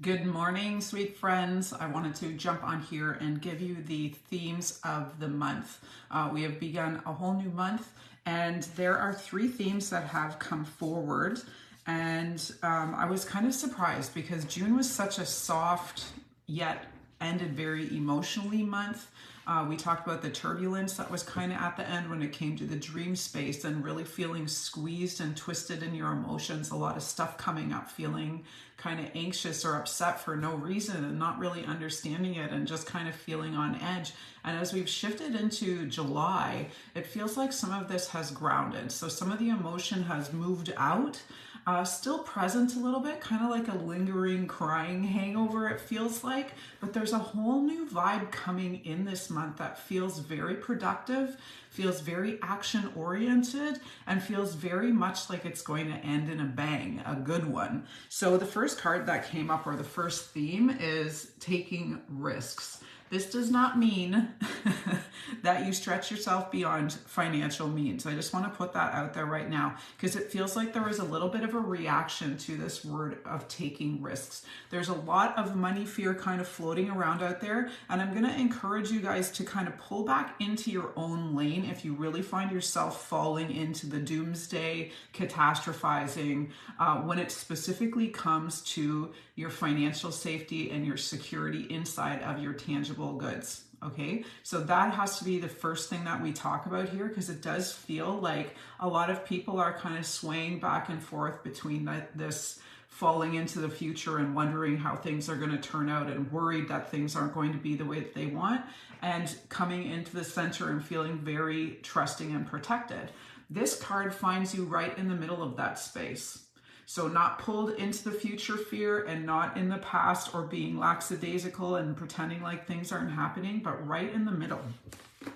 Good morning, sweet friends. I wanted to jump on here and give you the themes of the month. We have begun a whole new month, and there are three themes that have come forward. And I was kind of surprised because June was such a soft yet ended very emotionally month. We talked about the turbulence that was kind of at the end when it came to the dream space and really feeling squeezed and twisted in your emotions. A lot of stuff coming up, feeling kind of anxious or upset for no reason and not really understanding it and just kind of feeling on edge. And as we've shifted into July, it feels like some of this has grounded. So some of the emotion has moved out. Still present a little bit, kind of like a lingering crying hangover, it feels like, but there's a whole new vibe coming in this month that feels very productive, feels very action oriented, and feels very much like it's going to end in a bang, a good one. So the first card that came up, or the first theme, is taking risks. This does not mean that you stretch yourself beyond financial means. I just want to put that out there right now because it feels like there was a little bit of a reaction to this word of taking risks. There's a lot of money fear kind of floating around out there, and I'm going to encourage you guys to kind of pull back into your own lane if you really find yourself falling into the doomsday catastrophizing when it specifically comes to your financial safety and your security inside of your tangible goods. Okay, so that has to be the first thing that we talk about here, because it does feel like a lot of people are kind of swaying back and forth between this falling into the future and wondering how things are going to turn out and worried that things aren't going to be the way that they want, and coming into the center and feeling very trusting and protected. This card finds you right in the middle of that space. So not pulled into the future fear and not in the past or being lackadaisical and pretending like things aren't happening, but right in the middle.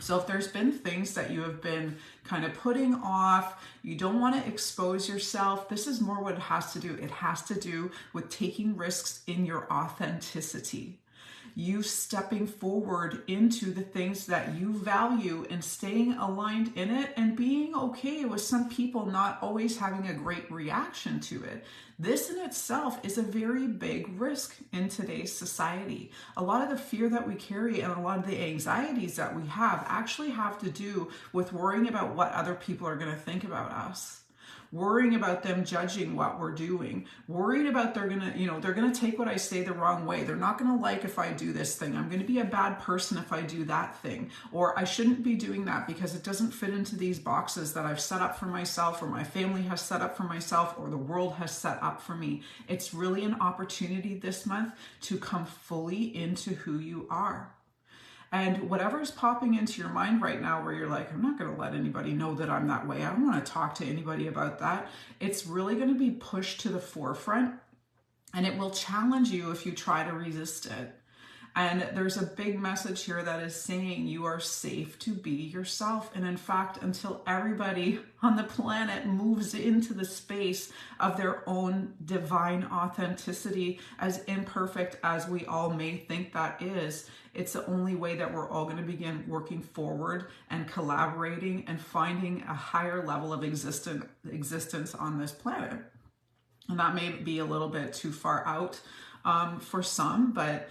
So if there's been things that you have been kind of putting off, you don't want to expose yourself, this is more what it has to do. It has to do with taking risks in your authenticity. You stepping forward into the things that you value and staying aligned in it, and being okay with some people not always having a great reaction to it. This in itself is a very big risk in today's society. A lot of the fear that we carry and a lot of the anxieties that we have actually have to do with worrying about what other people are going to think about us. Worrying about them judging what we're doing, worried about they're gonna take what I say the wrong way. They're not gonna like if I do this thing. I'm gonna be a bad person if I do that thing. Or I shouldn't be doing that because it doesn't fit into these boxes that I've set up for myself, or my family has set up for myself, or the world has set up for me. It's really an opportunity this month to come fully into who you are. And whatever is popping into your mind right now where you're like, I'm not going to let anybody know that I'm that way, I don't want to talk to anybody about that, it's really going to be pushed to the forefront, and it will challenge you if you try to resist it. And there's a big message here that is saying you are safe to be yourself. And in fact, until everybody on the planet moves into the space of their own divine authenticity, as imperfect as we all may think that is, it's the only way that we're all going to begin working forward and collaborating and finding a higher level of existence on this planet. And that may be a little bit too far out for some, but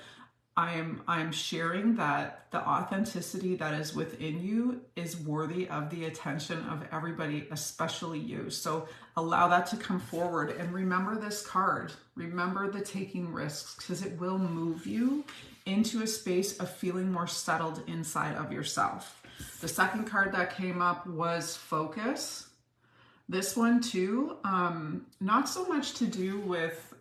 I'm sharing that the authenticity that is within you is worthy of the attention of everybody, especially you. So allow that to come forward, and remember this card. Remember the taking risks, because it will move you into a space of feeling more settled inside of yourself. The second card that came up was focus. This one too, not so much to do with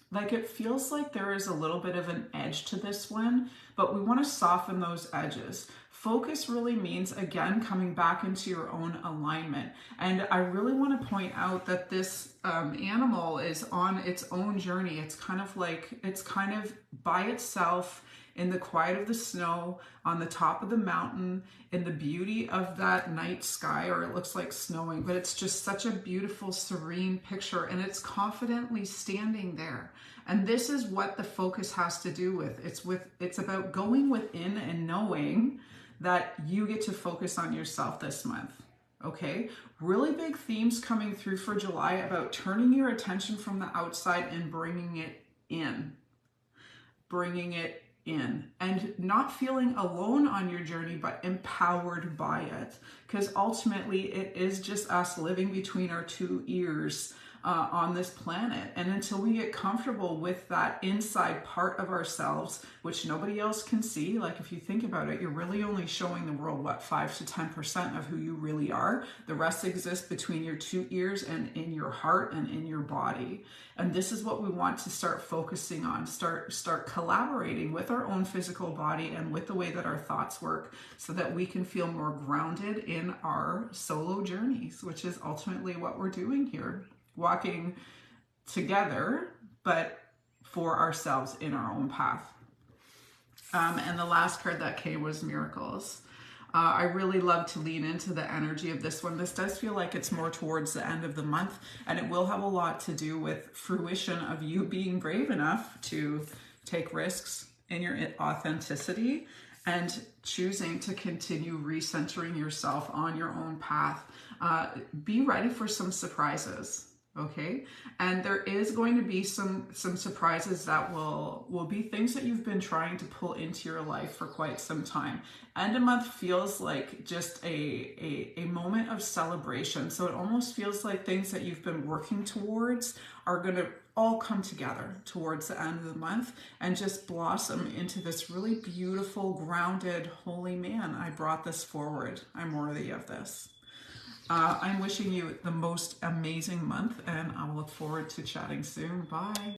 like it feels like there is a little bit of an edge to this one, but we want to soften those edges. Focus really means, again, coming back into your own alignment. And I really want to point out that this animal is on its own journey. It's kind of by itself in the quiet of the snow, on the top of the mountain, in the beauty of that night sky, or it looks like snowing, but it's just such a beautiful, serene picture, and it's confidently standing there. And this is what the focus has to do with. It's about going within and knowing that you get to focus on yourself this month. Okay, really big themes coming through for July about turning your attention from the outside and bringing it in, bringing it in, and not feeling alone on your journey, but empowered by it. Because ultimately it is just us living between our two ears on this planet. And until we get comfortable with that inside part of ourselves, which nobody else can see, like if you think about it, you're really only showing the world, what, 5 to 10% of who you really are. The rest exists between your two ears and in your heart and in your body. And this is what we want to start focusing on, start collaborating with our own physical body and with the way that our thoughts work, so that we can feel more grounded in our solo journeys, which is ultimately what we're doing here. Walking together, but for ourselves in our own path. And the last card that came was Miracles. I really love to lean into the energy of this one. This does feel like it's more towards the end of the month, and it will have a lot to do with fruition of you being brave enough to take risks in your authenticity and choosing to continue recentering yourself on your own path. Be ready for some surprises. Okay, and there is going to be some surprises that will be things that you've been trying to pull into your life for quite some time. End of month feels like just a moment of celebration. So it almost feels like things that you've been working towards are going to all come together towards the end of the month and just blossom into this really beautiful, grounded, holy man. I brought this forward. I'm worthy of this. I'm wishing you the most amazing month, and I'll look forward to chatting soon. Bye.